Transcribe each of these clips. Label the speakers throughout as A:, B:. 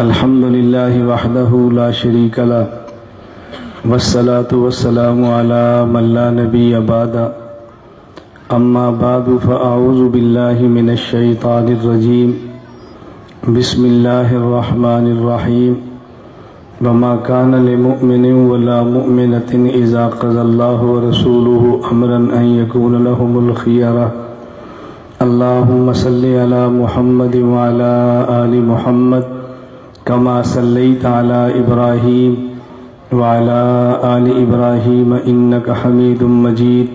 A: الحمد لله وحده لا شريك له والصلاة والسلام على من لا نبي بعد أما بعد فأعوذ بالله من الشيطان الرجيم بسم الله الرحمن الرحيم وما كان لمؤمن ولا مؤمنة إذا قضى الله ورسوله أمرا أن يكون لهم الخيرة اللهم صل على محمد وعلى آل محمد كما صليت على إبراهيم وعلى آل إبراهيم إنك حميد مجيد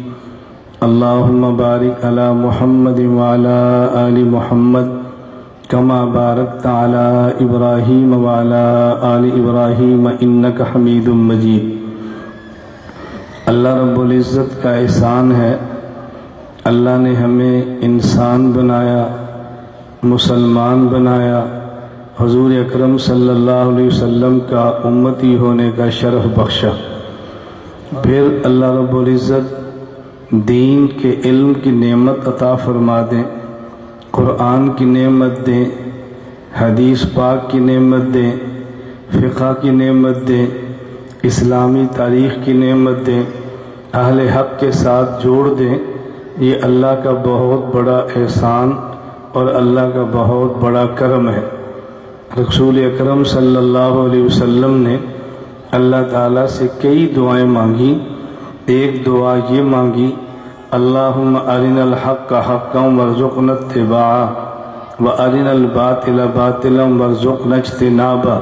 A: اللهم بارك على محمد وعلى آل محمد كما باركت على إبراهيم وعلى آل إبراهيم إنك حميد مجيد۔ اللہ رب العزت کا احسان ہے، اللہ نے ہمیں انسان بنایا، مسلمان بنایا، حضور اکرم صلی اللہ علیہ وسلم کا امتی ہونے کا شرف بخشا۔ پھر اللہ رب العزت دین کے علم کی نعمت عطا فرما دیں، قرآن کی نعمت دیں، حدیث پاک کی نعمت دیں، فقہ کی نعمت دیں، اسلامی تاریخ کی نعمت دیں، اہل حق کے ساتھ جوڑ دیں۔ یہ اللہ کا بہت بڑا احسان اور اللہ کا بہت بڑا کرم ہے۔ رسول اکرم صلی اللہ علیہ وسلم نے اللہ تعالیٰ سے کئی دعائیں مانگی۔ ایک دعا یہ مانگی، اللہم ارنا الحق حقا وارزقنا اتباعہ وارنا الباطل باطلا وارزقنا اجتنابہ۔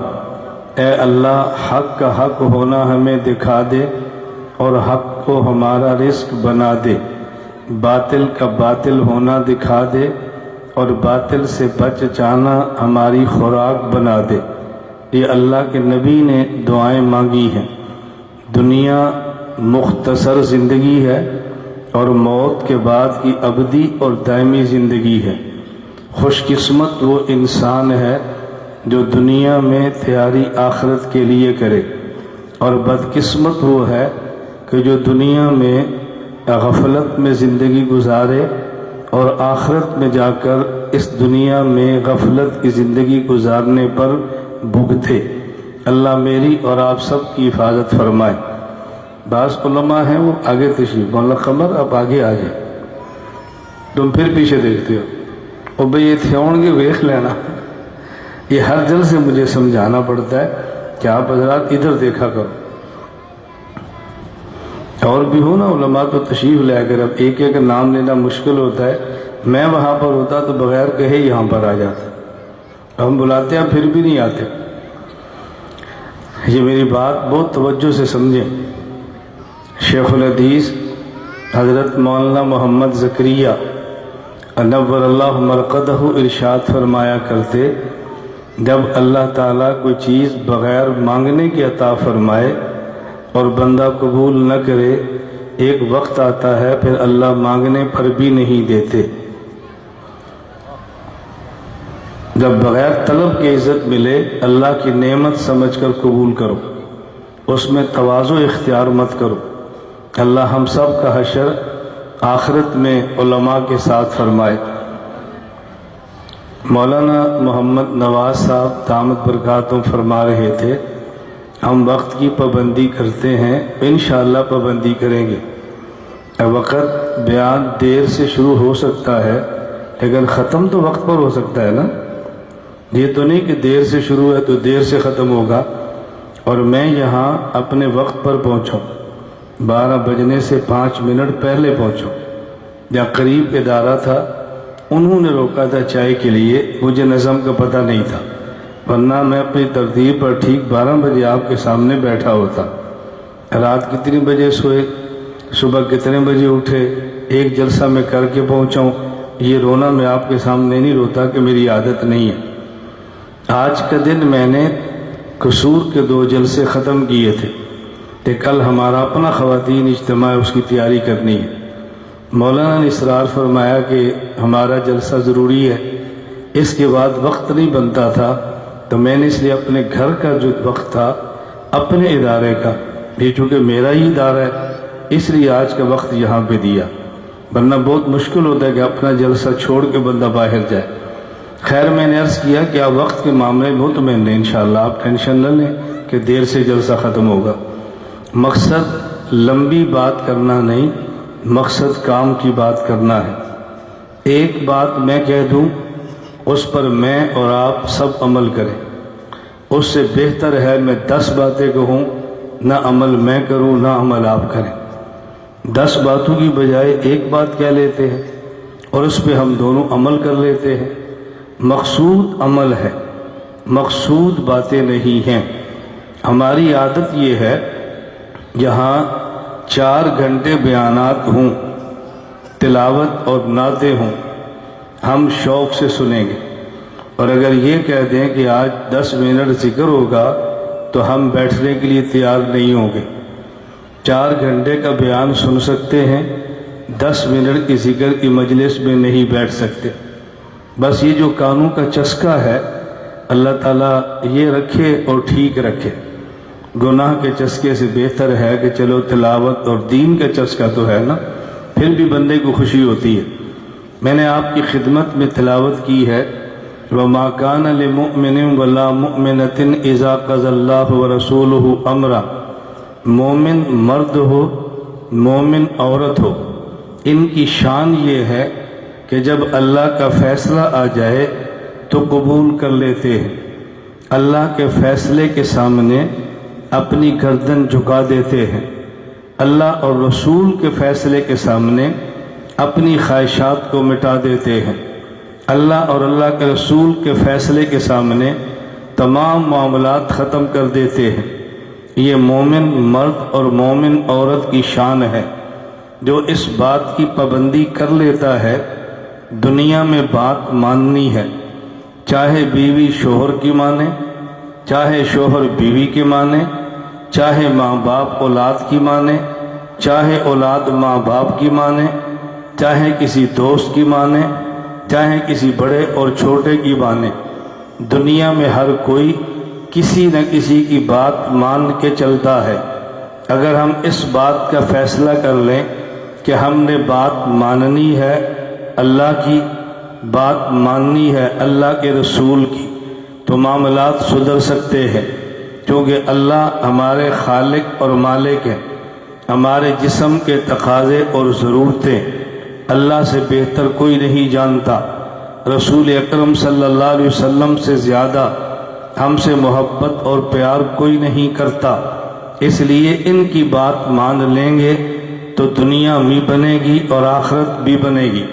A: اے اللہ، حق کا حق ہونا ہمیں دکھا دے اور حق کو ہمارا رزق بنا دے، باطل کا باطل ہونا دکھا دے اور باطل سے بچ جانا ہماری خوراک بنا دے۔ یہ اللہ کے نبی نے دعائیں مانگی ہیں۔ دنیا مختصر زندگی ہے اور موت کے بعد کی ابدی اور دائمی زندگی ہے۔ خوش قسمت وہ انسان ہے جو دنیا میں تیاری آخرت کے لیے کرے، اور بدقسمت وہ ہے کہ جو دنیا میں غفلت میں زندگی گزارے اور آخرت میں جا کر اس دنیا میں غفلت کی زندگی گزارنے پر بھگتے۔ اللہ میری اور آپ سب کی حفاظت فرمائے۔ بعض علماء ہیں وہ آگے تشریف، مولانا قمر آپ آگے آ جائیں، تم پھر پیچھے دیکھتے ہو، اور بھئی یہ تھیون کے ویخ لینا۔ یہ ہر دل سے مجھے سمجھانا پڑتا ہے کہ آپ حضرات ادھر دیکھا کرو۔ اور بھی ہو نا علماء تو تشریف لے کر، اب ایک ایک نام لینا مشکل ہوتا ہے۔ میں وہاں پر ہوتا تو بغیر کہے یہاں پر آ جاتا، ہم بلاتے ہیں پھر بھی نہیں آتے۔ یہ میری بات بہت توجہ سے سمجھیں۔ شیخ الحدیث حضرت مولانا محمد زکریا نور اللہ مرقدہ ارشاد فرمایا کرتے، جب اللہ تعالیٰ کوئی چیز بغیر مانگنے کی عطا فرمائے اور بندہ قبول نہ کرے، ایک وقت آتا ہے پھر اللہ مانگنے پر بھی نہیں دیتے۔ جب بغیر طلب کی عزت ملے، اللہ کی نعمت سمجھ کر قبول کرو، اس میں تواضع اختیار مت کرو۔ اللہ ہم سب کا حشر آخرت میں علماء کے ساتھ فرمائے۔ مولانا محمد نواز صاحب دامت برکاتہم فرما رہے تھے، ہم وقت کی پابندی کرتے ہیں، انشاءاللہ پابندی کریں گے۔ وقت بیان دیر سے شروع ہو سکتا ہے لیکن ختم تو وقت پر ہو سکتا ہے نا۔ یہ تو نہیں کہ دیر سے شروع ہے تو دیر سے ختم ہوگا، اور میں یہاں اپنے وقت پر پہنچوں، 12 بجنے سے 5 منٹ پہلے پہنچوں۔ یا قریب ادارہ تھا، انہوں نے روکا تھا چائے کے لیے، مجھے نظم کا پتہ نہیں تھا، ورنہ میں اپنی ترتیب پر ٹھیک 12 بجے آپ کے سامنے بیٹھا ہوتا۔ رات کتنی بجے سوئے، صبح کتنے بجے اٹھے، ایک جلسہ میں کر کے پہنچاؤں، یہ رونا میں آپ کے سامنے نہیں روتا کہ میری عادت نہیں ہے۔ آج کا دن میں نے قصور کے 2 جلسے ختم کیے تھے کہ کل ہمارا اپنا خواتین اجتماع ہے، اس کی تیاری کرنی ہے۔ مولانا نے اصرار فرمایا کہ ہمارا جلسہ ضروری ہے، اس کے بعد وقت نہیں بنتا تھا، تو میں نے اس لیے اپنے گھر کا جو وقت تھا، اپنے ادارے کا، یہ چونکہ میرا ہی ادارہ ہے، اس لیے آج کا وقت یہاں پہ دیا، ورنہ بہت مشکل ہوتا ہے کہ اپنا جلسہ چھوڑ کے بندہ باہر جائے۔ خیر میں نے عرض کیا کہ آپ وقت کے معاملے میں مطمئن رہیں، انشاءاللہ آپ ٹینشن نہ لیں کہ دیر سے جلسہ ختم ہوگا۔ مقصد لمبی بات کرنا نہیں، مقصد کام کی بات کرنا ہے۔ ایک بات میں کہہ دوں، اس پر میں اور آپ سب عمل کریں، اس سے بہتر ہے میں 10 باتیں کہوں، نہ عمل میں کروں نہ عمل آپ کریں۔ 10 باتوں کی بجائے ایک بات کہہ لیتے ہیں اور اس پہ ہم دونوں عمل کر لیتے ہیں۔ مقصود عمل ہے، مقصود باتیں نہیں ہیں۔ ہماری عادت یہ ہے یہاں 4 گھنٹے بیانات ہوں، تلاوت اور نعتیں ہوں، ہم شوق سے سنیں گے، اور اگر یہ کہہ دیں کہ آج 10 منٹ ذکر ہوگا تو ہم بیٹھنے کے لیے تیار نہیں ہوں گے۔ 4 گھنٹے کا بیان سن سکتے ہیں، 10 منٹ کی ذکر کی مجلس میں نہیں بیٹھ سکتے۔ بس یہ جو کانوں کا چسکا ہے، اللہ تعالیٰ یہ رکھے اور ٹھیک رکھے۔ گناہ کے چسکے سے بہتر ہے کہ چلو تلاوت اور دین کا چسکا تو ہے نا، پھر بھی بندے کو خوشی ہوتی ہے۔ میں نے آپ کی خدمت میں تلاوت کی ہے، وَمَا كَانَ لِمُؤْمِنٍ وَلَا مُؤْمِنَةٍ إِذَا قَضَى اللَّهُ وَرَسُولُهُ أَمْرًا، مومن مرد ہو مومن عورت ہو، ان کی شان یہ ہے کہ جب اللہ کا فیصلہ آ جائے تو قبول کر لیتے ہیں، اللہ کے فیصلے کے سامنے اپنی گردن جھکا دیتے ہیں، اللہ اور رسول کے فیصلے کے سامنے اپنی خواہشات کو مٹا دیتے ہیں، اللہ اور اللہ کے رسول کے فیصلے کے سامنے تمام معاملات ختم کر دیتے ہیں۔ یہ مومن مرد اور مومن عورت کی شان ہے۔ جو اس بات کی پابندی کر لیتا ہے، دنیا میں بات ماننی ہے، چاہے بیوی شوہر کی مانے، چاہے شوہر بیوی کی مانے، چاہے ماں باپ اولاد کی مانے، چاہے اولاد ماں باپ کی مانے، چاہے کسی دوست کی مانے، چاہے کسی بڑے اور چھوٹے کی مانے، دنیا میں ہر کوئی کسی نہ کسی کی بات مان کے چلتا ہے۔ اگر ہم اس بات کا فیصلہ کر لیں کہ ہم نے بات ماننی ہے اللہ کی، بات ماننی ہے اللہ کے رسول کی، تو معاملات سدھر سکتے ہیں، کیونکہ اللہ ہمارے خالق اور مالک ہیں۔ ہمارے جسم کے تقاضے اور ضرورتیں اللہ سے بہتر کوئی نہیں جانتا، رسول اکرم صلی اللہ علیہ وسلم سے زیادہ ہم سے محبت اور پیار کوئی نہیں کرتا۔ اس لیے ان کی بات مان لیں گے تو دنیا بھی بنے گی اور آخرت بھی بنے گی،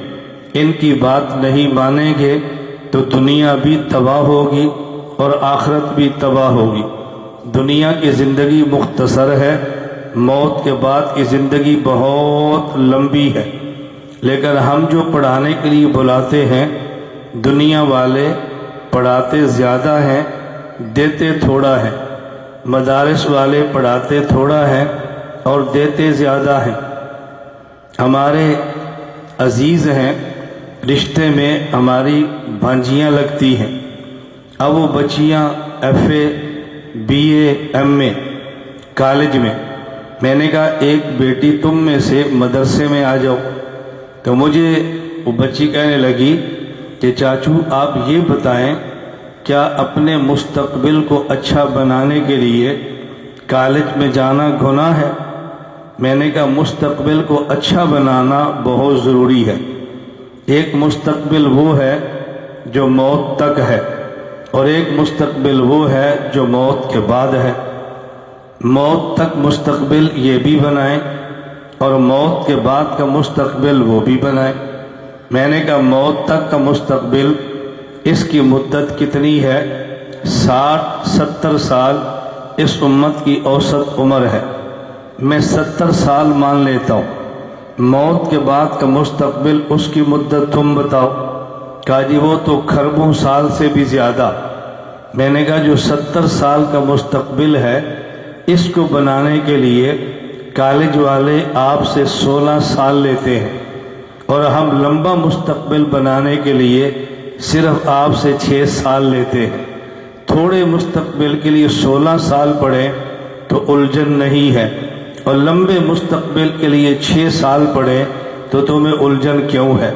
A: ان کی بات نہیں مانیں گے تو دنیا بھی تباہ ہوگی اور آخرت بھی تباہ ہوگی۔ دنیا کی زندگی مختصر ہے، موت کے بعد کی زندگی بہت لمبی ہے، لیکن ہم جو پڑھانے کے لیے بلاتے ہیں، دنیا والے پڑھاتے زیادہ ہیں دیتے تھوڑا ہے، مدارس والے پڑھاتے تھوڑا ہیں اور دیتے زیادہ ہیں۔ ہمارے عزیز ہیں، رشتے میں ہماری بھانجیاں لگتی ہیں، اب وہ بچیاں FA BA MA کالج میں نے کہا ایک بیٹی تم میں سے مدرسے میں آ جاؤ، تو مجھے وہ بچی کہنے لگی کہ چاچو آپ یہ بتائیں کیا اپنے مستقبل کو اچھا بنانے کے لیے کالج میں جانا گناہ ہے؟ میں نے کہا مستقبل کو اچھا بنانا بہت ضروری ہے۔ ایک مستقبل وہ ہے جو موت تک ہے، اور ایک مستقبل وہ ہے جو موت کے بعد ہے۔ موت تک مستقبل یہ بھی بنائیں اور موت کے بعد کا مستقبل وہ بھی بنائیں۔ میں نے کہا موت تک کا مستقبل اس کی مدت کتنی ہے؟ 60-70 سال اس امت کی اوسط عمر ہے، میں 70 سال مان لیتا ہوں۔ موت کے بعد کا مستقبل اس کی مدت تم بتاؤ۔ کہا جی وہ تو کھربوں سال سے بھی زیادہ۔ میں نے کہا جو 70 سال کا مستقبل ہے، اس کو بنانے کے لیے کالج والے آپ سے 16 سال لیتے ہیں، اور ہم لمبا مستقبل بنانے کے لیے صرف آپ سے 6 سال لیتے ہیں۔ تھوڑے مستقبل کے لیے 16 سال پڑھیں تو الجھن نہیں ہے، اور لمبے مستقبل کے لیے 6 سال پڑھیں تو تمہیں الجھن کیوں ہے؟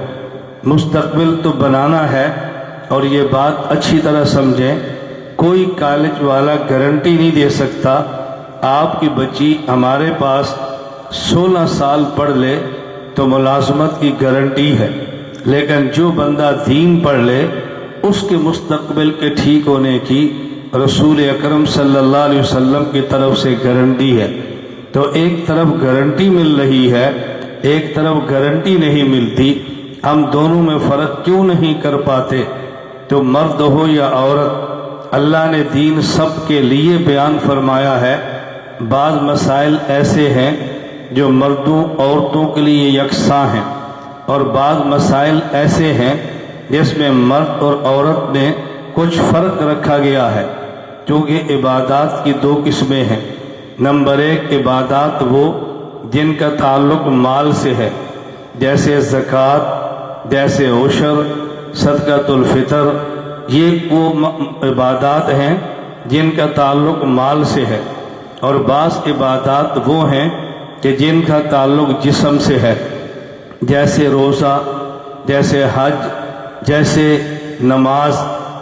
A: مستقبل تو بنانا ہے، اور یہ بات اچھی طرح سمجھیں، کوئی کالج والا گارنٹی نہیں دے سکتا آپ کی بچی ہمارے پاس 16 سال پڑھ لے تو ملازمت کی گارنٹی ہے، لیکن جو بندہ دین پڑھ لے اس کے مستقبل کے ٹھیک ہونے کی رسول اکرم صلی اللہ علیہ وسلم کی طرف سے گارنٹی ہے۔ تو ایک طرف گارنٹی مل رہی ہے، ایک طرف گارنٹی نہیں ملتی، ہم دونوں میں فرق کیوں نہیں کر پاتے؟ تو مرد ہو یا عورت، اللہ نے دین سب کے لیے بیان فرمایا ہے۔ بعض مسائل ایسے ہیں جو مردوں عورتوں کے لیے یکساں ہیں، اور بعض مسائل ایسے ہیں جس میں مرد اور عورت میں کچھ فرق رکھا گیا ہے، کیونکہ عبادات کی 2 قسمیں ہیں۔ نمبر 1 عبادات وہ جن کا تعلق مال سے ہے، جیسے زکوٰۃ، جیسے عشر، صدقۃ الفطر، یہ وہ عبادات ہیں جن کا تعلق مال سے ہے۔ اور بعض عبادات وہ ہیں کہ جن کا تعلق جسم سے ہے، جیسے روزہ، جیسے حج، جیسے نماز۔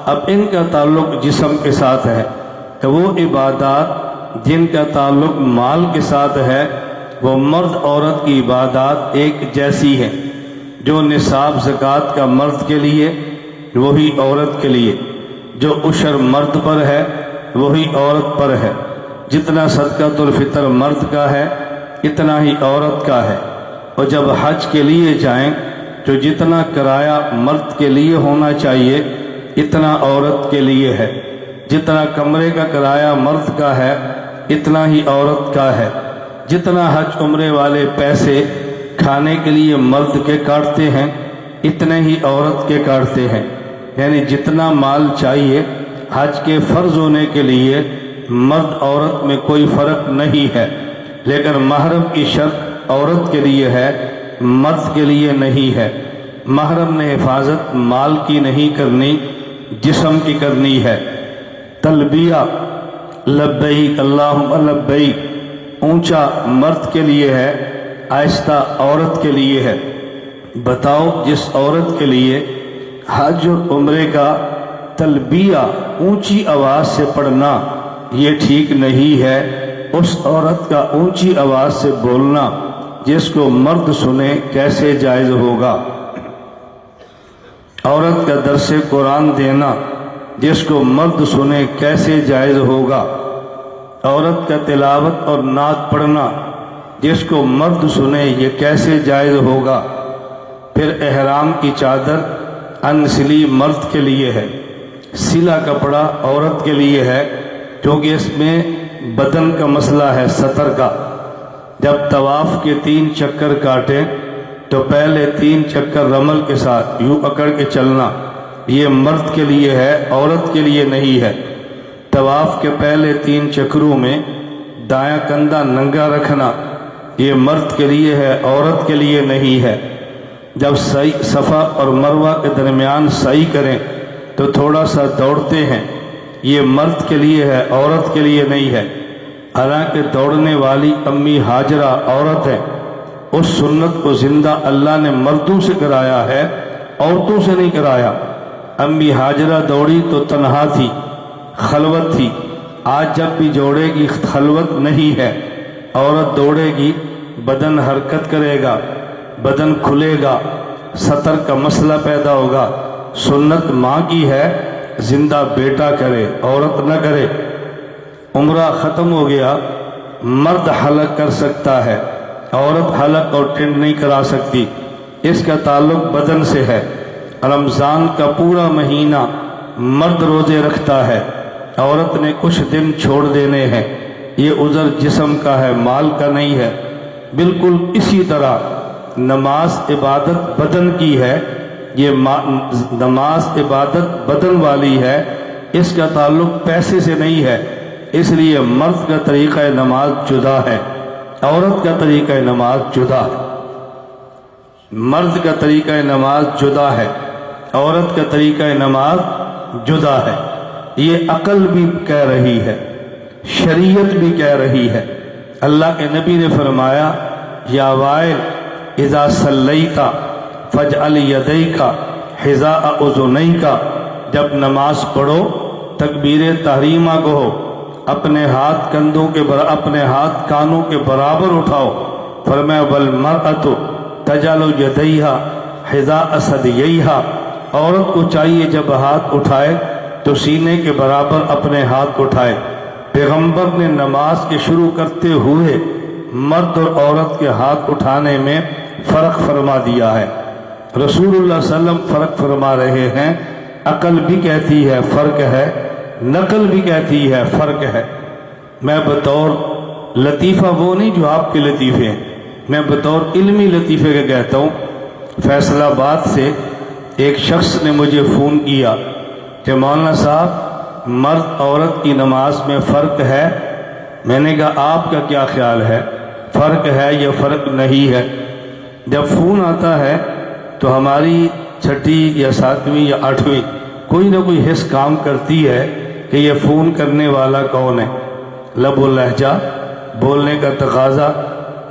A: اب ان کا تعلق جسم کے ساتھ ہے، تو وہ عبادات جن کا تعلق مال کے ساتھ ہے، وہ مرد عورت کی عبادات ایک جیسی ہیں۔ جو نصاب زکوٰۃ کا مرد کے لیے وہی عورت کے لیے، جو عشر مرد پر ہے وہی عورت پر ہے، جتنا صدقۃ الفطر مرد کا ہے اتنا ہی عورت کا ہے۔ اور جب حج کے لیے جائیں تو جتنا کرایہ مرد کے لیے ہونا چاہیے اتنا عورت کے لیے ہے، جتنا کمرے کا کرایہ مرد کا ہے اتنا ہی عورت کا ہے، جتنا حج عمرے والے پیسے کھانے کے لیے مرد کے کاٹتے ہیں اتنے ہی عورت کے کاٹتے ہیں۔ یعنی جتنا مال چاہیے حج کے فرض ہونے کے لیے مرد عورت میں کوئی فرق نہیں ہے، لیکن محرم کی شرط عورت کے لیے ہے، مرد کے لیے نہیں ہے۔ محرم نے حفاظت مال کی نہیں کرنی، جسم کی کرنی ہے۔ تلبیہ لبیک اللہم لبیک اونچا مرد کے لیے ہے، آہستہ عورت کے لیے ہے۔ بتاؤ جس عورت کے لیے حج اور عمرے کا تلبیہ اونچی آواز سے پڑھنا یہ ٹھیک نہیں ہے، اس عورت کا اونچی آواز سے بولنا جس کو مرد سنے کیسے جائز ہوگا؟ عورت کا درس قرآن دینا جس کو مرد سنے کیسے جائز ہوگا؟ عورت کا تلاوت اور نعت پڑھنا جس کو مرد سنے یہ کیسے جائز ہوگا؟ پھر احرام کی چادر انسلی مرد کے لیے ہے، سلا کپڑا عورت کے لیے ہے، کیونکہ اس میں بدن کا مسئلہ ہے، سطر کا۔ جب طواف کے 3 چکر کاٹیں تو پہلے 3 چکر رمل کے ساتھ یوں اکڑ کے چلنا، یہ مرد کے لیے ہے، عورت کے لیے نہیں ہے۔ طواف کے پہلے 3 چکروں میں دایاں کندھا ننگا رکھنا یہ مرد کے لیے ہے، عورت کے لیے نہیں ہے۔ جب صفا اور مروہ کے درمیان سعی کریں تو تھوڑا سا دوڑتے ہیں، یہ مرد کے لیے ہے، عورت کے لیے نہیں ہے۔ حالانکہ دوڑنے والی امی ہاجرہ عورت ہے، اس سنت کو زندہ اللہ نے مردوں سے کرایا ہے، عورتوں سے نہیں کرایا۔ امی ہاجرہ دوڑی تو تنہا تھی، خلوت تھی، آج جب بھی دوڑے گی خلوت نہیں ہے، عورت دوڑے گی بدن حرکت کرے گا، بدن کھلے گا، سطر کا مسئلہ پیدا ہوگا۔ سنت ماں کی ہے، زندہ بیٹا کرے، عورت نہ کرے۔ عمرہ ختم ہو گیا، مرد حلق کر سکتا ہے، عورت حلق اور ٹنڈ نہیں کرا سکتی، اس کا تعلق بدن سے ہے۔ رمضان کا پورا مہینہ مرد روزے رکھتا ہے، عورت نے کچھ دن چھوڑ دینے ہیں، یہ عذر جسم کا ہے، مال کا نہیں ہے۔ بالکل اسی طرح نماز عبادت بدن کی ہے، یہ نماز عبادت بدن والی ہے، اس کا تعلق پیسے سے نہیں ہے، اس لیے مرد کا طریقہ نماز جدا ہے، عورت کا طریقہ نماز جدا ہے۔ مرد کا طریقہ نماز جدا ہے، عورت کا طریقہ نماز جدا ہے۔ یہ عقل بھی کہہ رہی ہے، شریعت بھی کہہ رہی ہے۔ اللہ کے نبی نے فرمایا، یا وائل اذا صلیت فاجعل یدیک حذاء اذنیک جب نماز پڑھو تکبیر تحریمہ کہو، اپنے ہاتھ اپنے ہاتھ کانوں کے برابر اٹھاؤ۔ فرمایا والمرأۃ تجعل یدیہا حذاء ثدییہا، عورت کو چاہیے جب ہاتھ اٹھائے تو سینے کے برابر اپنے ہاتھ اٹھائے۔ پیغمبر نے نماز کے شروع کرتے ہوئے مرد اور عورت کے ہاتھ اٹھانے میں فرق فرما دیا ہے۔ رسول اللہ صلی اللہ علیہ وسلم فرق فرما رہے ہیں، عقل بھی کہتی ہے فرق ہے، نقل بھی کہتی ہے فرق ہے۔ میں بطور لطیفہ وہ نہیں جو آپ کے لطیفے ہیں، میں بطور علمی لطیفے کا کہتا ہوں۔ فیصل آباد سے ایک شخص نے مجھے فون کیا کہ مولانا صاحب مرد عورت کی نماز میں فرق ہے۔ میں نے کہا آپ کا کیا خیال ہے، فرق ہے یا فرق نہیں ہے؟ جب فون آتا ہے تو ہماری چھٹی یا ساتویں یا آٹھویں کوئی نہ کوئی حص کام کرتی ہے کہ یہ فون کرنے والا کون ہے، لب و لہجہ، بولنے کا تقاضا۔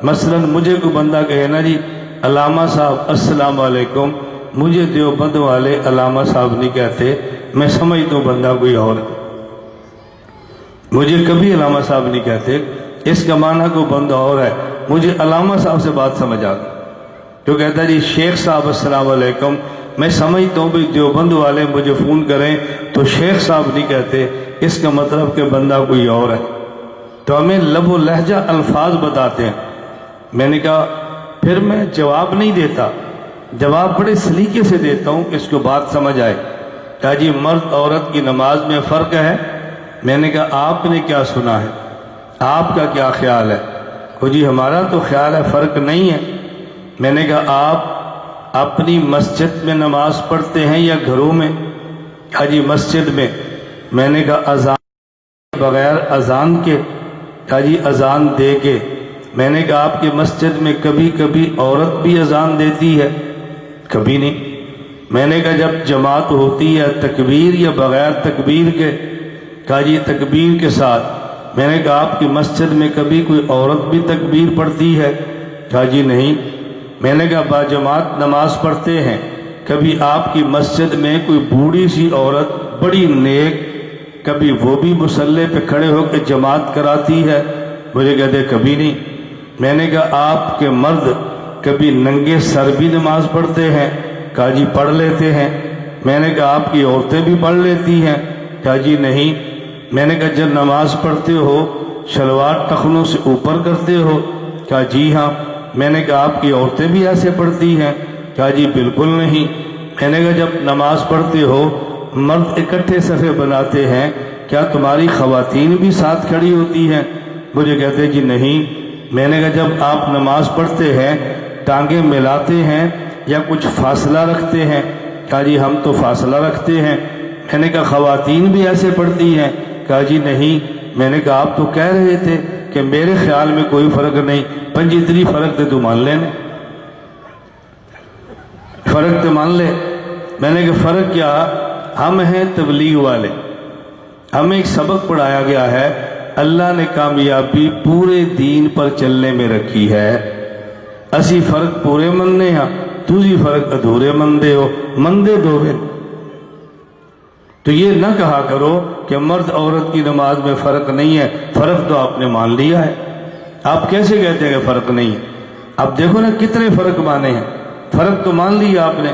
A: مثلا مجھے کوئی بندہ کہے نا جی علامہ صاحب السلام علیکم، مجھے دیوبند والے علامہ صاحب نہیں کہتے، میں سمجھتا ہوں بندہ کوئی اور ہے، مجھے کبھی علامہ صاحب نہیں کہتے، اس کا معنی کوئی بندہ اور ہے۔ مجھے علامہ صاحب سے بات سمجھ آ گئی، جو کہتا ہے جی شیخ صاحب السلام علیکم، میں سمجھتا ہوں بھی دیوبند والے مجھے فون کریں تو شیخ صاحب نہیں کہتے، اس کا مطلب کہ بندہ کوئی اور ہے۔ تو ہمیں لب و لہجہ الفاظ بتاتے ہیں۔ میں نے کہا پھر میں جواب نہیں دیتا، جواب بڑے سلیقے سے دیتا ہوں کہ اس کو بات سمجھ آئے۔ کہا جی مرد عورت کی نماز میں فرق ہے۔ میں نے کہا آپ نے کیا سنا ہے، آپ کا کیا خیال ہے؟ کہ جی ہمارا تو خیال ہے فرق نہیں ہے۔ میں نے کہا آپ اپنی مسجد میں نماز پڑھتے ہیں یا گھروں میں؟ کہا جی مسجد میں۔ میں نے کہا اذان بغیر اذان کے؟ کہا جی اذان دے کے۔ میں نے کہا آپ کی مسجد میں کبھی کبھی عورت بھی اذان دیتی ہے؟ کبھی نہیں۔ میں نے کہا جب جماعت ہوتی ہے تکبیر یا بغیر تکبیر کے؟ کہا جی تکبیر کے ساتھ۔ میں نے کہا آپ کی مسجد میں کبھی کوئی عورت بھی تکبیر پڑھتی ہے؟ کہا جی نہیں۔ میں نے کہا باجماعت نماز پڑھتے ہیں، کبھی آپ کی مسجد میں کوئی بوڑھی سی عورت بڑی نیک کبھی وہ بھی مصلی پہ کھڑے ہو کے جماعت کراتی ہے؟ مجھے کہتے کبھی نہیں۔ میں نے کہا آپ کے مرد کبھی ننگے سر بھی نماز پڑھتے ہیں؟ کہا جی پڑھ لیتے ہیں۔ میں نے کہا آپ کی عورتیں بھی پڑھ لیتی ہیں؟ کہا جی نہیں۔ میں نے کہا جب نماز پڑھتے ہو شلوار ٹخنوں سے اوپر کرتے ہو؟ کہا جی ہاں۔ میں نے کہا آپ کی عورتیں بھی ایسے پڑھتی ہیں؟ کہا جی بالکل نہیں۔ میں نے کہا جب نماز پڑھتے ہو مرد اکٹھے صفے بناتے ہیں، کیا تمہاری خواتین بھی ساتھ کھڑی ہوتی ہیں؟ مجھے کہتے جی نہیں۔ میں نے کہا جب آپ نماز پڑھتے ہیں ٹانگیں ملاتے ہیں یا کچھ فاصلہ رکھتے ہیں؟ کہا جی ہم تو فاصلہ رکھتے ہیں۔ میں نے کہا خواتین بھی ایسے پڑھتی ہیں؟ کہا جی نہیں۔ میں نے کہا آپ تو کہہ رہے تھے کہ میرے خیال میں کوئی فرق نہیں، پنجیتری فرق تے تو مان لینے، فرق تے مان لے۔ میں نے کہا فرق کیا؟ ہم ہیں تبلیغ والے، ہمیں ایک سبق پڑھایا گیا ہے، اللہ نے کامیابی پورے دین پر چلنے میں رکھی ہے۔ اسی فرق پورے مننے ہاں، تُسی فرق ادھورے مندے ہو، مندے دووے۔ تو یہ نہ کہا کرو کہ مرد عورت کی نماز میں فرق نہیں ہے، فرق تو آپ نے مان لیا ہے۔ آپ کیسے کہتے ہیں کہ فرق نہیں ہے؟ اب دیکھو نا کتنے فرق مانے ہیں، فرق تو مان لیا آپ نے۔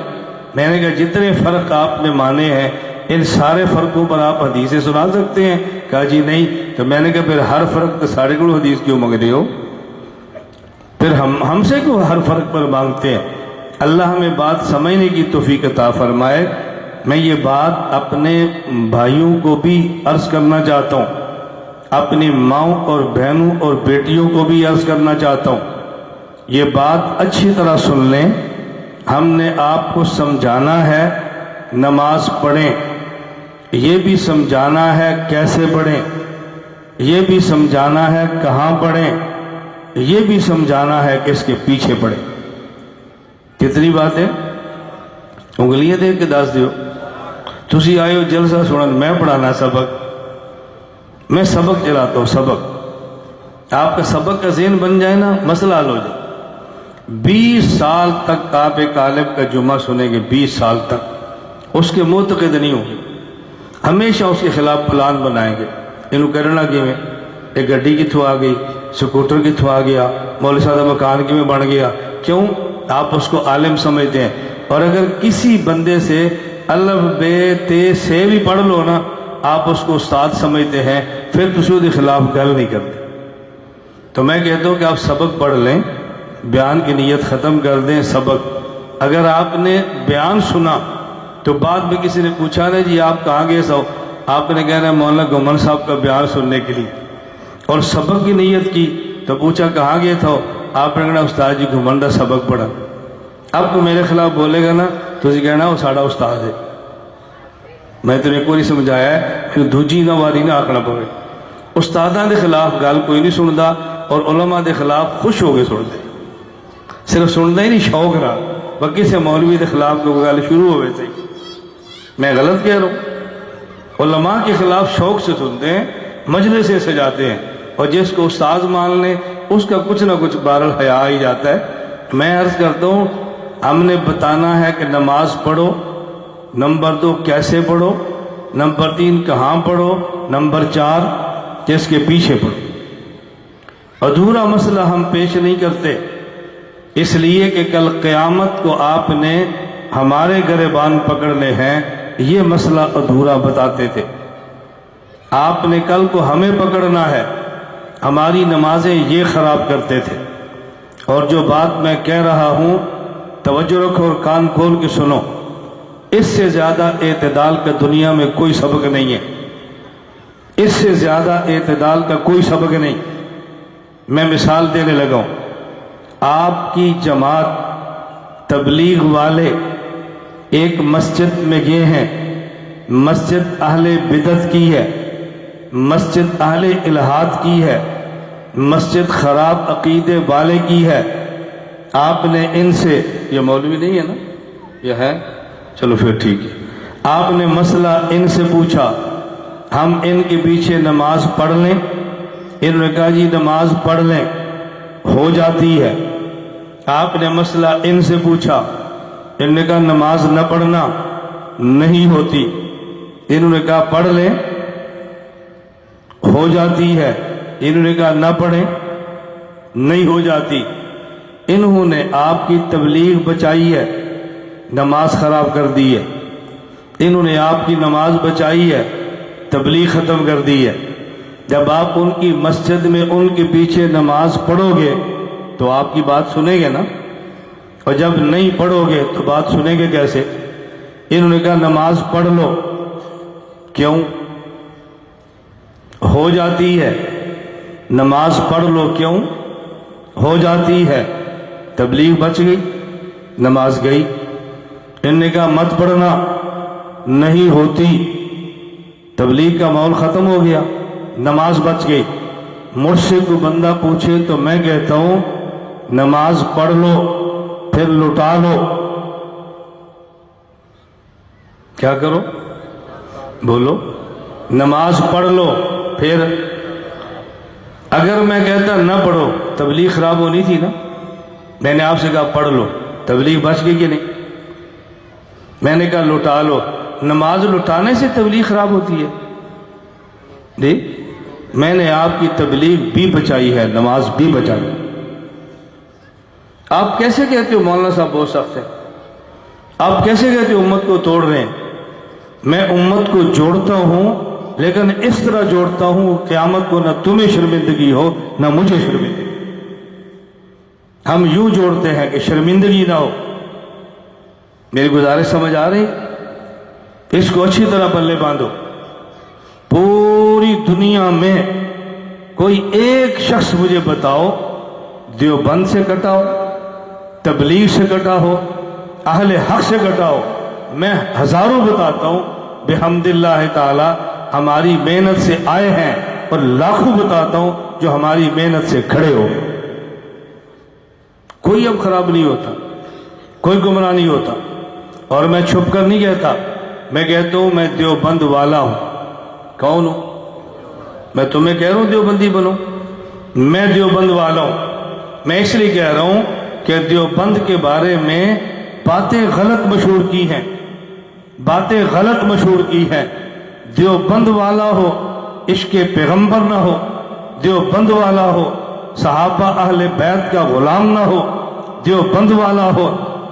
A: میں نے کہا جتنے فرق آپ نے مانے ہیں ان سارے فرقوں پر آپ حدیثیں سنا سکتے ہیں؟ کہا جی نہیں۔ تو میں نے کہا پھر ہر فرق تو ساڑھے کو حدیث کیوں مانگ رہے ہو؟ پھر ہم سے کیوں ہر فرق پر مانگتے ہیں؟ اللہ ہمیں بات سمجھنے کی توفیق عطا فرمائے۔ میں یہ بات اپنے بھائیوں کو بھی عرض کرنا چاہتا ہوں، اپنی ماؤں اور بہنوں اور بیٹیوں کو بھی عرض کرنا چاہتا ہوں، یہ بات اچھی طرح سن لیں۔ ہم نے آپ کو سمجھانا ہے نماز پڑھیں، یہ بھی سمجھانا ہے کیسے پڑھیں، یہ بھی سمجھانا ہے کہاں پڑھیں، یہ بھی سمجھانا ہے کہ اس کے پیچھے پڑھیں۔ کتنی بات ہے؟ انگلیاں دے کے دس دیو۔ تسی آئے ہو جلسہ سنن، میں پڑھانا سبق، میں سبق چلاتا ہوں سبق۔ آپ کا سبق کا ذہن بن جائے نا مسئلہ حل ہو جائے۔ 20 سال تک آپ ایک عالم کا جمعہ سنیں گے، 20 سال تک اس کے معتقد نہیں ہوں گے۔ ہمیشہ اس کے خلاف پلان بنائیں گے. انہوں کرنا کیویں, ایک گڈی کتوں آ گئی, سکوٹر کتوں آ گیا, مولوی صاحب کا مکان کیویں بن گیا. کیوں؟ آپ اس کو عالم سمجھتے ہیں. اور اگر کسی بندے سے الف بے تے سے بھی پڑھ لو نا, آپ اس کو استاد سمجھتے ہیں, پھر تسی اس کے خلاف گل نہیں کرتے. تو میں کہتا ہوں کہ آپ سبق پڑھ لیں, بیان کی نیت ختم کر دیں. سبق اگر آپ نے بیان سنا تو بعد میں کسی نے پوچھا نا جی آپ کہاں گئے سو, آپ نے کہنا ہے مولانا گمن صاحب کا بیان سننے کے لیے. اور سبق کی نیت کی تو پوچھا کہاں گئے تھو, آپ نے کہنا استاد جی گھمن کا سبق پڑھا. اب تو میرے خلاف بولے گا نا تو اسی کہنا وہ ساڑا استاد ہے. میں تو ایک بار سمجھایا ہے کہ دوجی نہ واری نہ آکھنا پڑے. استاداں دے خلاف گل کوئی نہیں سنتا, اور علماء دے خلاف خوش ہو کے سنتے. صرف سننا ہی نہیں, شوق رہا. باقی سے مولوی دے خلاف کوئی گل شروع ہوئے تھے, میں غلط کہہ رہا ہوں. علماء کے خلاف شوق سے سنتے ہیں, مجلس سے سجاتے ہیں, اور جس کو استاد مان لیں اس کا کچھ نہ کچھ بہرحال حیا ہی جاتا ہے. میں عرض کرتا ہوں, ہم نے بتانا ہے کہ نماز پڑھو. نمبر 2 کیسے پڑھو, نمبر 3 کہاں پڑھو, نمبر 4 جس کے پیچھے پڑھو. ادھورا مسئلہ ہم پیش نہیں کرتے, اس لیے کہ کل قیامت کو آپ نے ہمارے گریبان پکڑنے ہیں. یہ مسئلہ ادھورا بتاتے تھے. آپ نے کل کو ہمیں پکڑنا ہے, ہماری نمازیں یہ خراب کرتے تھے. اور جو بات میں کہہ رہا ہوں توجہ رکھو اور کان کھول کے سنو, اس سے زیادہ اعتدال کا دنیا میں کوئی سبق نہیں ہے. اس سے زیادہ اعتدال کا کوئی سبق نہیں. میں مثال دینے لگا ہوں. آپ کی جماعت تبلیغ والے ایک مسجد میں گئے ہیں, مسجد اہل بدعت کی ہے, مسجد اہل الہاد کی ہے, مسجد خراب عقیدے والے کی ہے. آپ نے ان سے, یہ مولوی نہیں ہے نا, یہ ہے, چلو پھر ٹھیک ہے. آپ نے مسئلہ ان سے پوچھا, ہم ان کے پیچھے نماز پڑھ لیں؟ انہوں نے کہا جی نماز پڑھ لیں, ہو جاتی ہے. آپ نے مسئلہ ان سے پوچھا, انہوں نے کہا نماز نہ پڑھنا نہیں ہوتی. انہوں نے کہا پڑھ لیں, ہو جاتی ہے. انہوں نے کہا نہ پڑھیں, نہیں ہو جاتی. انہوں نے آپ کی تبلیغ بچائی ہے, نماز خراب کر دی ہے. انہوں نے آپ کی نماز بچائی ہے, تبلیغ ختم کر دی ہے. جب آپ ان کی مسجد میں ان کے پیچھے نماز پڑھو گے تو آپ کی بات سنیں گے نا, اور جب نہیں پڑھو گے تو بات سنیں گے کیسے؟ انہوں نے کہا نماز پڑھ لو. کیوں؟ ہو جاتی ہے. نماز پڑھ لو, کیوں؟ ہو جاتی ہے. تبلیغ بچ گئی, نماز گئی. انہوں نے کہا مت پڑھنا, نہیں ہوتی. تبلیغ کا ماحول ختم ہو گیا, نماز بچ گئی. مجھ سے کوئی بندہ پوچھے تو میں کہتا ہوں نماز پڑھ لو پھر لٹا لو. کیا کرو؟ بولو. نماز پڑھ لو پھر. اگر میں کہتا نہ پڑھو, تبلیغ خراب ہونی تھی نا. میں نے آپ سے کہا پڑھ لو, تبلیغ بچ گئی کہ نہیں؟ میں نے کہا لٹا لو. نماز لٹانے سے تبلیغ خراب ہوتی ہے؟ جی, میں نے آپ کی تبلیغ بھی بچائی ہے, نماز بھی بچائی. آپ کیسے کہتے ہو مولانا صاحب بہت سخت ہے؟ آپ کیسے کہتے ہو امت کو توڑ رہے ہیں؟ میں امت کو جوڑتا ہوں, لیکن اس طرح جوڑتا ہوں قیامت کو نہ تمہیں شرمندگی ہو نہ مجھے شرمندگی. ہم یوں جوڑتے ہیں کہ شرمندگی نہ ہو. میری گزارش سمجھ آ رہی؟ اس کو اچھی طرح پلے باندھو. پوری دنیا میں کوئی ایک شخص مجھے بتاؤ دیوبند سے کٹا ہو, تبلیغ سے کٹا ہو, اہل حق سے کٹا ہو. میں ہزاروں بتاتا ہوں بحمد اللہ تعالی ہماری محنت سے آئے ہیں, اور لاکھوں بتاتا ہوں جو ہماری محنت سے کھڑے ہو. کوئی اب خراب نہیں ہوتا, کوئی گمراہ نہیں ہوتا. اور میں چھپ کر نہیں کہتا, میں کہتا ہوں میں دیوبند والا ہوں. کون ہوں؟ میں تمہیں کہہ رہا ہوں دیوبندی بنو. میں دیوبند والا ہوں. میں اس لیے کہہ رہا ہوں کہ دیوبند کے بارے میں باتیں غلط مشہور کی ہیں, باتیں غلط مشہور کی ہیں. دیوبند والا ہو عشق پیغمبر نہ ہو، دیوبند والا ہو صحابہ اہل بیت کا غلام نہ ہو، دیوبند والا ہو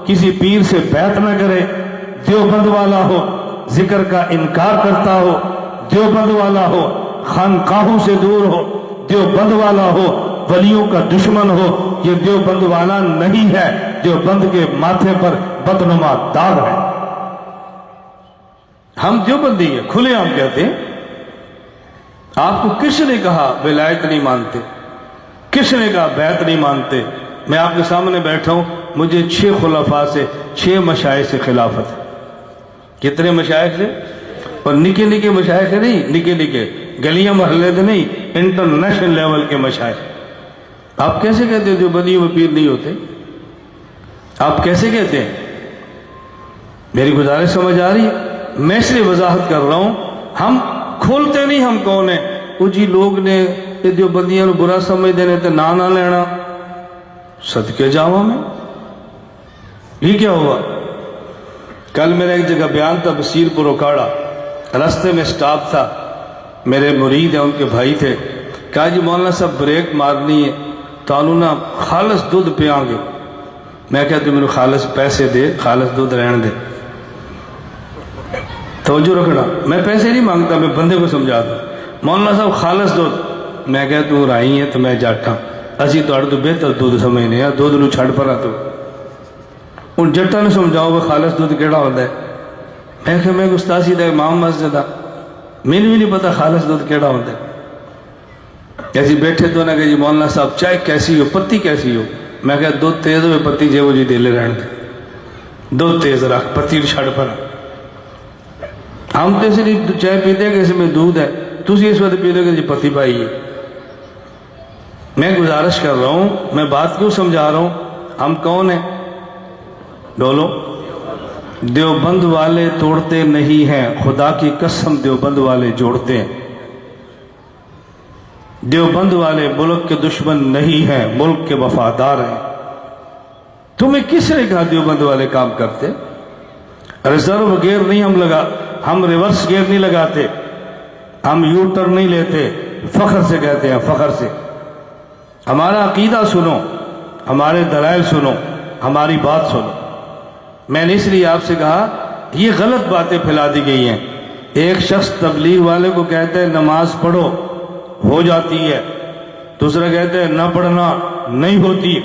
A: کسی پیر سے بیعت نہ کرے، دیوبند والا ہو ذکر کا انکار کرتا ہو، دیوبند والا ہو خانقاہوں سے دور ہو، دیوبند والا ہو ولیوں کا دشمن ہو، یہ دیوبند والا نہیں ہے، دیوبند کے ماتھے پر بدنما داغ ہے۔ ہم دیوبندی ہیں، کھلے عام کہتے ہیں۔ آپ کو کس نے کہا ولایت نہیں مانتے؟ کس نے کہا بیعت نہیں مانتے؟ میں آپ کے سامنے بیٹھا ہوں، مجھے 6 خلفاء سے 6 مشائخ سے خلافت ہے۔ کتنے مشائخ سے؟ اور نکے نکے مشائخ نہیں، نکے نکے گلیاں محلے دے نہیں، انٹرنیشنل لیول کے مشائخ۔ آپ کیسے کہتے ہیں دیوبندیوں میں پیر نہیں ہوتے؟ آپ کیسے کہتے ہیں؟ میری گزارش سمجھ آ رہی ہے؟ میں اس لیے وضاحت کر رہا ہوں، ہم کھولتے نہیں ہم کون ہیں۔ وہ جی لوگ نے یہ دیوبندیاں برا سمجھ دینے تے نہ لینا، صدقے جاواں میں یہ کیا ہوا؟ کل میرا ایک جگہ بیان تھا بصیر پور اکاڑا، راستے میں سٹاپ تھا، میرے مرید ہیں ان کے بھائی تھے، کہا جی مولانا صاحب بریک مارنی ہے تو انہوں نے خالص دودھ پیاں گے۔ میں کہتا ہوں میرے خالص پیسے دے، خالص دودھ رہن دے، توجہ رکھنا، میں پیسے نہیں مانگتا، میں بندے کو سمجھاتا۔ مولانا صاحب خالص دودھ، میں کہتا ہوں رائی ہے تو میں جاٹا، اسی تو بہتر دودھ سمجھنے ہیں، دودھ نو چھڑ پڑا تو ان جٹا نے سمجھاؤ وہ خالص دودھ کیڑا ہوتا ہے۔ میں کہ میں گستاخی دا امام مسجد، مجھے بھی نہیں پتا خالص دودھ کیڑا ہوتا ہے۔ ایسی بیٹھے تو نہ کہ جی مولانا صاحب چائے کیسی ہو، پتی کیسی ہو؟ میں کہ دودھ تیز ہوئے پتی جے وہ جی دے لے رہن دے، دودھ تیز رکھ پتی چھڑ پڑا۔ ہم تو اس لیے چائے پیتے ہیں کہ اس میں دودھ ہے، تسی اس وقت پیتے کہ جی پتی پائی ہے۔ میں گزارش کر رہا ہوں، میں بات کیوں سمجھا رہا ہوں، ہم کون ہیں؟ بولو۔ دیوبند والے توڑتے نہیں ہیں، خدا کی قسم دیوبند والے جوڑتے ہیں۔ دیوبند والے ملک کے دشمن نہیں ہیں، ملک کے وفادار ہیں۔ تمہیں کس نے کہا دیوبند والے کام کرتے؟ ریزرو گیئر نہیں ہم ریورس گیئر نہیں لگاتے، ہم یو ٹرن نہیں لیتے، فخر سے کہتے ہیں، فخر سے۔ ہمارا عقیدہ سنو، ہمارے دلائل سنو، ہماری بات سنو۔ میں نے اس لیے آپ سے کہا یہ غلط باتیں پھیلا دی گئی ہیں۔ ایک شخص تبلیغ والے کو کہتا ہے نماز پڑھو ہو جاتی ہے، دوسرا کہتا ہے نہ پڑھنا نہیں ہوتی۔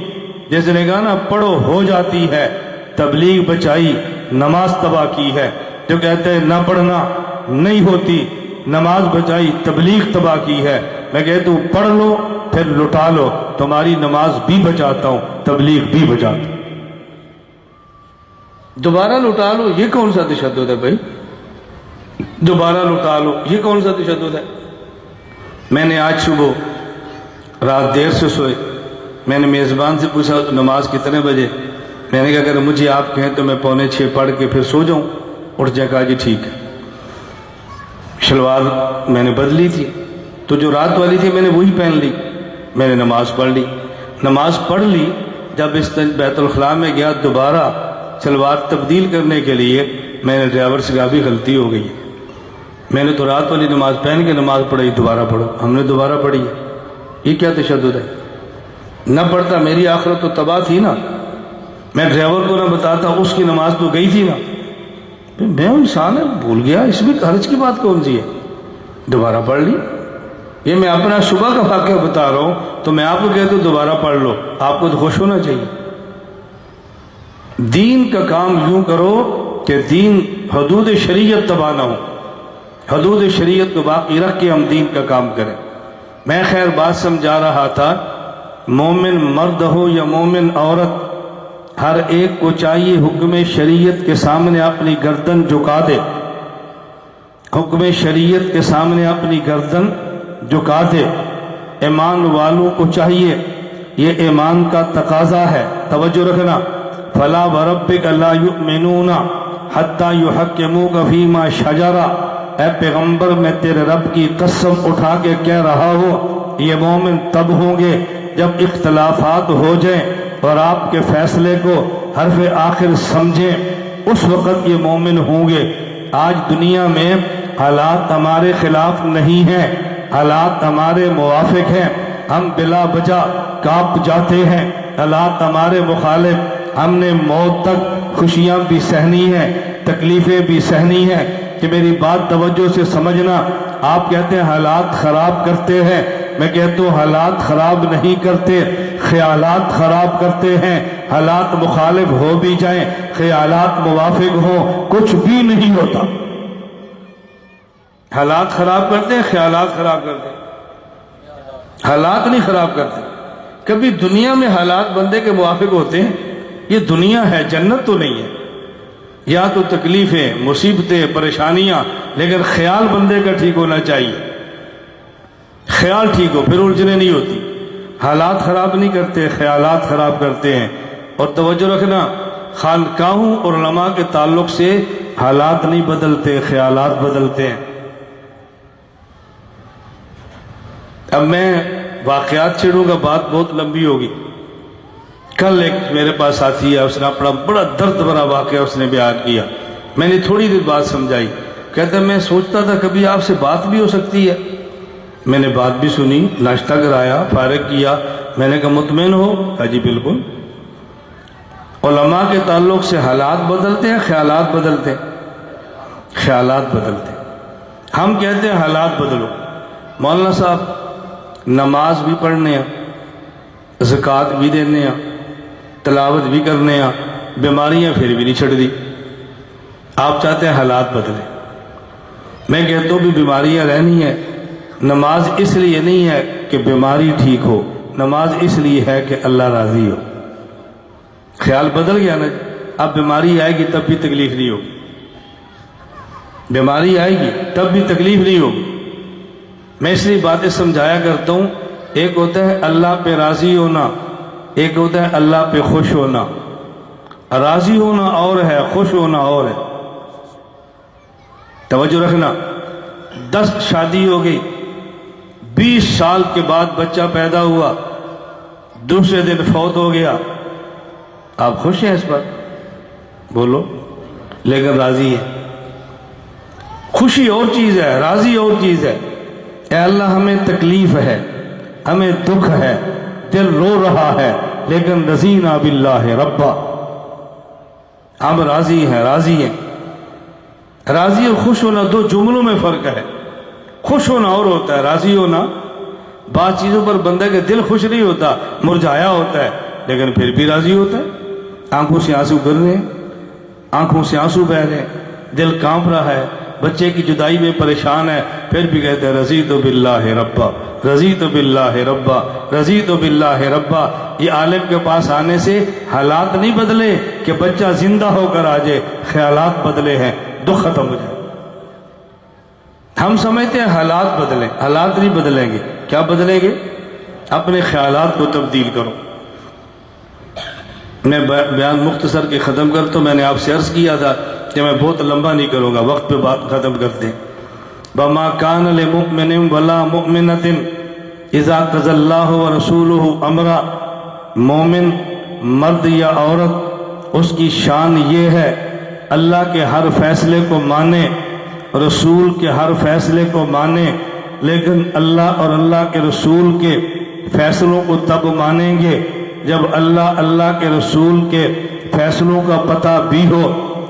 A: جس نے کہا نا پڑھو ہو جاتی ہے، تبلیغ بچائی نماز تباہ کی ہے۔ جو کہتے ہیں نہ پڑھنا نہیں ہوتی، نماز بچائی تبلیغ تباہ کی ہے۔ میں کہتا ہوں پڑھ لو پھر لٹا لو، تمہاری نماز بھی بچاتا ہوں، تبلیغ بھی بچاتا ہوں۔ دوبارہ لٹا لو یہ کون سا تشدد ہے بھائی؟ دوبارہ لٹا لو یہ کون سا تشدد ہے؟ میں نے آج صبح رات دیر سے سوئے، میں نے میزبان سے پوچھا نماز کتنے بجے؟ میں نے کہا اگر مجھے آپ کہیں تو میں 5:45 پڑھ کے پھر سو جاؤں۔ اٹھ جائے، کہا جی ٹھیک ہے۔ شلوار میں نے بدلی تھی تو جو رات والی تھی میں نے وہی پہن لی، میں نے نماز پڑھ لی۔ نماز پڑھ لی، جب اس بیت الخلاء میں گیا دوبارہ شلوار تبدیل کرنے کے لیے، میں نے ڈرائیور سے کہا بھی غلطی ہو گئی، میں نے تو رات والی نماز پہن کے نماز پڑھی، دوبارہ پڑھو۔ ہم نے دوبارہ پڑھی ہے، یہ کیا تشدد ہے؟ نہ پڑھتا میری آخرت تو تباہ تھی نا، میں ڈرائیور کو نہ بتاتا اس کی نماز تو گئی تھی نا۔ میں انسان ہے، بھول گیا، اس میں حرج کی بات کون سی ہے؟ دوبارہ پڑھ لی۔ یہ میں اپنا صبح کا واقعہ بتا رہا ہوں تو میں آپ کو کہتا ہوں دوبارہ پڑھ لو، آپ کو تو خوش ہونا چاہیے۔ دین کا کام یوں کرو کہ دین حدود شریعت تباہ نہ ہو، حدود شریعت کو باقی رکھ کے ہم دین کا کام کریں۔ میں خیر بات سمجھا رہا تھا، مومن مرد ہو یا مومن عورت، ہر ایک کو چاہیے حکم شریعت کے سامنے اپنی گردن جھکا دے، حکم شریعت کے سامنے اپنی گردن جھکا دے۔ ایمان والوں کو چاہیے، یہ ایمان کا تقاضا ہے، توجہ رکھنا۔ فَلَا وَرَبِّكَ لَا يُؤْمِنُونَ حَتَّى يُحَكِّمُوكَ فِي مَا شَجَرَ، اے پیغمبر میں تیرے رب کی قسم اٹھا کے کہہ رہا ہوں، یہ مومن تب ہوں گے جب اختلافات ہو جائیں اور آپ کے فیصلے کو حرف آخر سمجھیں، اس وقت یہ مومن ہوں گے۔ آج دنیا میں حالات ہمارے خلاف نہیں ہیں، حالات ہمارے موافق ہیں، ہم بلا وجہ کانپ جاتے ہیں، حالات ہمارے مخالف، ہم نے موت تک خوشیاں بھی سہنی ہیں، تکلیفیں بھی سہنی ہیں۔ کہ میری بات توجہ سے سمجھنا، آپ کہتے ہیں حالات خراب کرتے ہیں، میں کہتا ہوں حالات خراب نہیں کرتے، خیالات خراب کرتے ہیں۔ حالات مخالف ہو بھی جائیں، خیالات موافق ہوں، کچھ بھی نہیں ہوتا۔ حالات خراب کرتے ہیں، خیالات خراب کرتے ہیں، حالات نہیں خراب کرتے۔ کبھی دنیا میں حالات بندے کے موافق ہوتے ہیں؟ یہ دنیا ہے، جنت تو نہیں ہے۔ یا تو تکلیفیں، مصیبتیں، پریشانیاں، لیکن خیال بندے کا ٹھیک ہونا چاہیے۔ خیال ٹھیک ہو، پھر الجھنیں نہیں ہوتی۔ حالات خراب نہیں کرتے، خیالات خراب کرتے ہیں۔ اور توجہ رکھنا، خانقاہوں اور علماء کے تعلق سے حالات نہیں بدلتے، خیالات بدلتے ہیں۔ اب میں واقعات چھیڑوں گا، بات بہت لمبی ہوگی۔ کل ایک میرے پاس ساتھی ہے، اس نے اپنا بڑا درد بھرا واقعہ اس نے بیان کیا۔ میں نے تھوڑی دیر بات سمجھائی، کہتا ہے میں سوچتا تھا کبھی آپ سے بات بھی ہو سکتی ہے۔ میں نے بات بھی سنی، ناشتہ کرایا، فارغ کیا، میں نے کہا مطمئن ہو؟ کہا جی بالکل۔ علماء کے تعلق سے حالات بدلتے ہیں، خیالات بدلتے ہیں، خیالات بدلتے ہیں۔ ہم کہتے ہیں حالات بدلو۔ مولانا صاحب نماز بھی پڑھنے ہیں، زکوٰۃ بھی دینے ہیں، تلاوت بھی کرنے ہیں، بیماریاں پھر بھی نہیں چھڑ دی۔ آپ چاہتے ہیں حالات بدلیں۔ میں کہتا ہوں بھی بیماریاں رہنی ہیں۔ نماز اس لیے نہیں ہے کہ بیماری ٹھیک ہو، نماز اس لیے ہے کہ اللہ راضی ہو۔ خیال بدل گیا نا، اب بیماری آئے گی تب بھی تکلیف نہیں ہوگی، بیماری آئے گی تب بھی تکلیف نہیں ہوگی۔ میں اس لیے باتیں سمجھایا کرتا ہوں، ایک ہوتا ہے اللہ پہ راضی ہونا، ایک ہوتا ہے اللہ پہ خوش ہونا۔ راضی ہونا اور ہے، خوش ہونا اور ہے۔ توجہ رکھنا، 10 شادی ہو گئی، 20 سال کے بعد بچہ پیدا ہوا، دوسرے دن فوت ہو گیا، آپ خوش ہیں اس پر؟ بولو۔ لیکن راضی ہے۔ خوشی اور چیز ہے، راضی اور چیز ہے۔ اے اللہ ہمیں تکلیف ہے، ہمیں دکھ ہے، دل رو رہا ہے، لیکن رضینا باللہ ربا، ہم راضی ہیں، راضی ہیں۔ راضی اور خوش ہونا دو جملوں میں فرق ہے۔ خوش ہونا اور ہوتا ہے، راضی ہونا بعض چیزوں پر بندے کے دل خوش نہیں ہوتا، مرجھایا ہوتا ہے، لیکن پھر بھی راضی ہوتا ہے۔ آنکھوں سے آنسو گر رہے ہیں، آنکھوں سے آنسو بہہ رہے ہیں، دل کانپ رہا ہے، بچے کی جدائی میں پریشان ہے، پھر بھی کہتے ہیں رضیت باللہ ربا، رضیت باللہ ربا، رضیت باللہ ربا۔ یہ عالم کے پاس آنے سے حالات نہیں بدلے کہ بچہ زندہ ہو کر آ جائے، خیالات بدلے ہیں، دکھ ختم ہو جائے۔ ہم سمجھتے ہیں حالات بدلیں، حالات نہیں بدلیں گے۔ کیا بدلیں گے؟ اپنے خیالات کو تبدیل کرو۔ میں بیان مختصر کے ختم کرتا ہوں۔ میں نے آپ سے عرض کیا تھا کہ میں بہت لمبا نہیں کروں گا، وقت پہ بات ختم کرتے ہیں۔ وَمَا كَانَ لِمُؤْمِنٍ وَلَا مُؤْمِنَةٍ إِذَا قَضَى اللَّهُ وَرَسُولُهُ أَمْرًا، مومن مرد یا عورت، اس کی شان یہ ہے اللہ کے ہر فیصلے کو مانے، رسول کے ہر فیصلے کو مانے، لیکن اللہ اور اللہ کے رسول کے فیصلوں کو تب مانیں گے جب اللہ کے رسول کے فیصلوں کا پتہ بھی ہو۔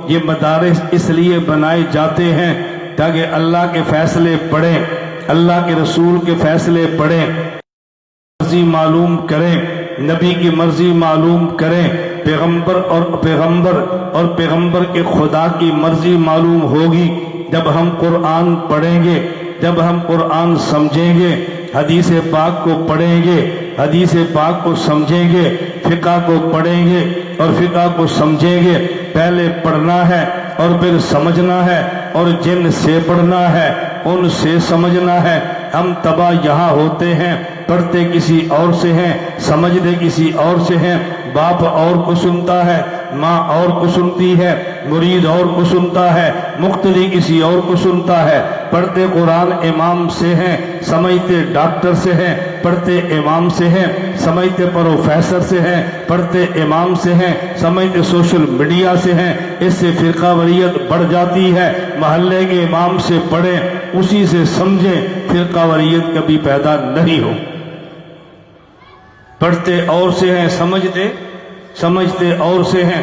A: یہ مدارس اس لیے بنائے جاتے ہیں تاکہ اللہ کے فیصلے پڑھیں، اللہ کے رسول کے فیصلے پڑھیں، مرضی معلوم کریں، نبی کی مرضی معلوم کریں، پیغمبر کے خدا کی مرضی معلوم ہوگی جب ہم قرآن پڑھیں گے، جب ہم قرآن سمجھیں گے، حدیث پاک کو پڑھیں گے، حدیث پاک کو سمجھیں گے، فقہ کو پڑھیں گے اور فقہ کو سمجھیں گے۔ پہلے پڑھنا ہے اور پھر سمجھنا ہے، اور جن سے پڑھنا ہے ان سے سمجھنا ہے۔ ہم تباہ یہاں ہوتے ہیں، پڑھتے کسی اور سے ہیں، سمجھتے کسی اور سے ہیں۔ باپ اور کو سنتا ہے، ماں اور کو سنتی ہے، مرید اور کو سنتا ہے، مقتدی کسی اور کو سنتا ہے۔ پڑھتے قرآن امام سے ہیں، سمجھتے ڈاکٹر سے ہیں، پڑھتے امام سے ہیں، سمجھتے پروفیسر سے ہیں، پڑھتے امام سے ہیں، سمجھتے سوشل میڈیا سے ہیں۔ اس سے فرقہ واریت بڑھ جاتی ہے۔ محلے کے امام سے پڑھیں، اسی سے سمجھیں، فرقہ واریت کبھی پیدا نہیں ہو۔ پڑھتے اور سے ہیں، سمجھتے اور سے ہیں،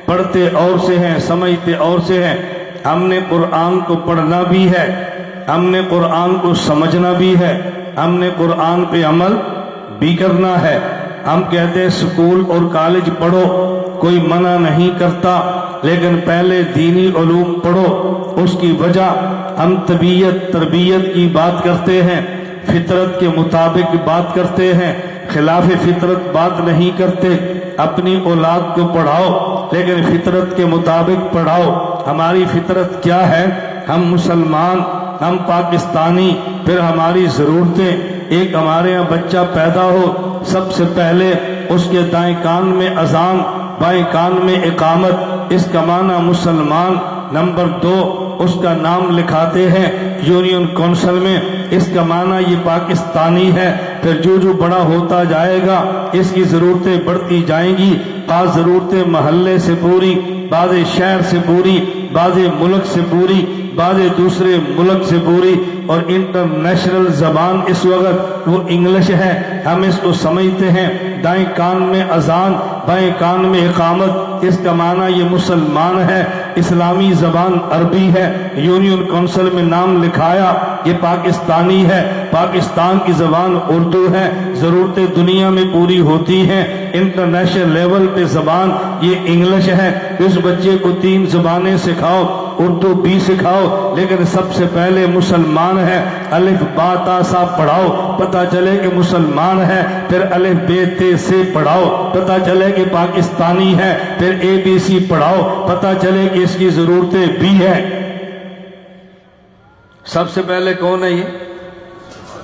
A: پڑھتے اور سے ہیں، سمجھتے اور سے ہیں۔ ہم نے قرآن کو پڑھنا بھی ہے، ہم نے قرآن کو سمجھنا بھی ہے، ہم نے قرآن پہ عمل بھی کرنا ہے۔ ہم کہتے ہیں سکول اور کالج پڑھو، کوئی منع نہیں کرتا، لیکن پہلے دینی علوم پڑھو۔ اس کی وجہ ہم طبیعت تربیت کی بات کرتے ہیں، فطرت کے مطابق بات کرتے ہیں، خلاف فطرت بات نہیں کرتے۔ اپنی اولاد کو پڑھاؤ لیکن فطرت کے مطابق پڑھاؤ۔ ہماری فطرت کیا ہے؟ ہم مسلمان، ہم پاکستانی، پھر ہماری ضرورتیں۔ ایک ہمارے یہاں بچہ پیدا ہو، سب سے پہلے اس کے دائیں کان میں اذان، بائیں کان میں اقامت، اس کا معنی مسلمان۔ نمبر 2، اس کا نام لکھاتے ہیں یونین کونسل میں، اس کا معنی یہ پاکستانی ہے۔ پھر جو بڑا ہوتا جائے گا اس کی ضرورتیں بڑھتی جائیں گی، بعض ضرورتیں محلے سے پوری، بعض شہر سے پوری، بعض ملک سے پوری، بعض دوسرے ملک سے پوری۔ اور انٹرنیشنل زبان اس وقت وہ انگلش ہے، ہم اس کو سمجھتے ہیں۔ دائیں کان میں اذان، بائیں کان میں اقامت، اس کا معنی یہ مسلمان ہے۔ اسلامی زبان عربی ہے، یونین کونسل میں نام لکھایا یہ پاکستانی ہے۔ پاکستان کی زبان اردو ہے، ضرورتیں دنیا میں پوری ہوتی ہیں۔ انٹرنیشنل لیول پہ زبان یہ انگلش ہے۔ اس بچے کو 3 زبانیں سکھاؤ، اردو بھی سکھاؤ، لیکن سب سے پہلے مسلمان ہے۔ الف با تا سا پڑھاؤ، پتہ چلے کہ مسلمان ہے۔ پھر الف بے تے سے پڑھاؤ، پتہ چلے کہ پاکستانی ہے۔ پھر ABC پڑھاؤ، پتہ چلے کہ اس کی ضرورتیں بھی ہیں۔ سب سے پہلے کون ہے یہ؟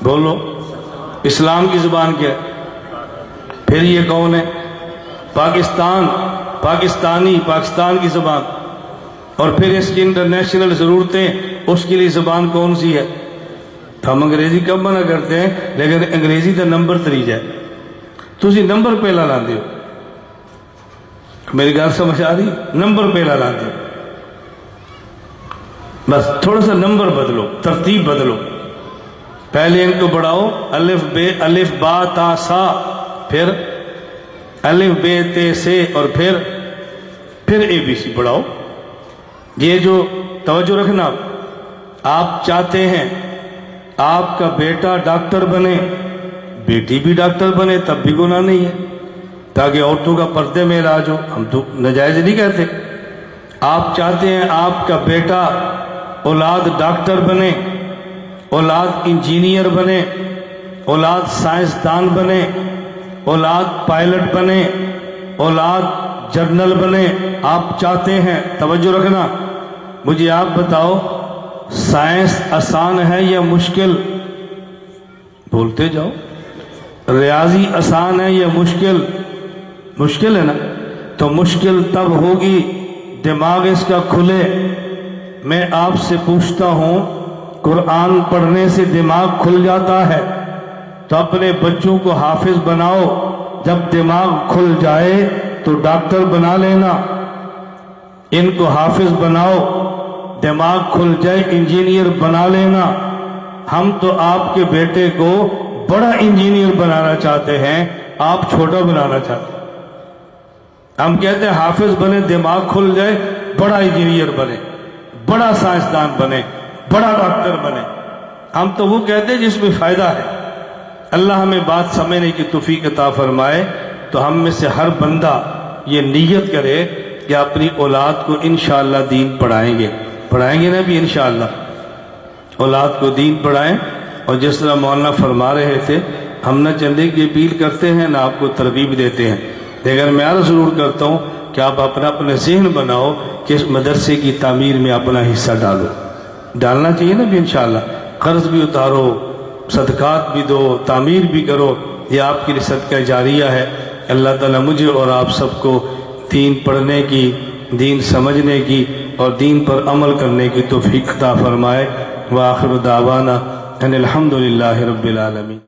A: بولو، اسلام کی زبان کیا ہے؟ پھر یہ کون ہے؟ پاکستان، پاکستانی، پاکستان کی زبان۔ اور پھر اس کی انٹرنیشنل ضرورتیں، اس کے لیے زبان کون سی ہے؟ ہم انگریزی کب منع کرتے ہیں، لیکن انگریزی دا نمبر 3 ہے، تسی نمبر پہلا لاندے ہو۔ میری گل سمجھ آ رہی؟ نمبر پہلا لاندے ہو، بس تھوڑا سا نمبر بدلو، ترتیب بدلو۔ پہلے ان کو پڑھاؤ الف با تا سا، پھر الف بے تے سے، اور پھر ABC پڑھاؤ۔ یہ جو توجہ رکھنا، آپ چاہتے ہیں آپ کا بیٹا ڈاکٹر بنے، بیٹی بھی ڈاکٹر بنے، تب بھی گناہ نہیں ہے، تاکہ عورتوں کا پردے میں علاج ہو۔ ہم تو ناجائز نہیں کہتے۔ آپ چاہتے ہیں آپ کا بیٹا اولاد ڈاکٹر بنے، اولاد انجینئر بنے، اولاد سائنسدان بنے، اولاد پائلٹ بنے، اولاد جنرل بنے، آپ چاہتے ہیں۔ توجہ رکھنا، مجھے آپ بتاؤ سائنس آسان ہے یا مشکل؟ بولتے جاؤ۔ ریاضی آسان ہے یا مشکل؟ مشکل ہے نا۔ تو مشکل تب ہوگی دماغ اس کا کھلے۔ میں آپ سے پوچھتا ہوں، قرآن پڑھنے سے دماغ کھل جاتا ہے، تو اپنے بچوں کو حافظ بناؤ۔ جب دماغ کھل جائے تو ڈاکٹر بنا لینا، ان کو حافظ بناؤ۔ دماغ کھل جائے انجینئر بنا لینا۔ ہم تو آپ کے بیٹے کو بڑا انجینئر بنانا چاہتے ہیں، آپ چھوٹا بنانا چاہتے ہیں۔ ہم کہتے ہیں حافظ بنے، دماغ کھل جائے، بڑا انجینئر بنے، بڑا سائنسدان بنے، بڑا ڈاکٹر بنے۔ ہم تو وہ کہتے ہیں جس میں فائدہ ہے۔ اللہ ہمیں بات سمجھنے کی توفیق عطا فرمائے۔ تو ہم میں سے ہر بندہ یہ نیت کرے کہ اپنی اولاد کو انشاءاللہ دین پڑھائیں گے نا بھی انشاءاللہ۔ اولاد کو دین پڑھائیں، اور جس طرح مولانا فرما رہے تھے، ہم نہ چندے کی اپیل کرتے ہیں نہ آپ کو ترغیب دیتے ہیں، لیکن میں عرض ضرور کرتا ہوں کہ آپ اپنا ذہن بناؤ کہ اس مدرسے کی تعمیر میں اپنا حصہ ڈالنا چاہیے نا بھی انشاءاللہ۔ قرض بھی اتارو، صدقات بھی دو، تعمیر بھی کرو، یہ آپ کے لیے صدقہ جاریہ ہے۔ اللہ تعالیٰ مجھے اور آپ سب کو دین پڑھنے کی دین سمجھنے کی اور دین پر عمل کرنے کی توفیق عطا فرمائے۔ وآخر دعوانا ان الحمدللہ رب العالمین۔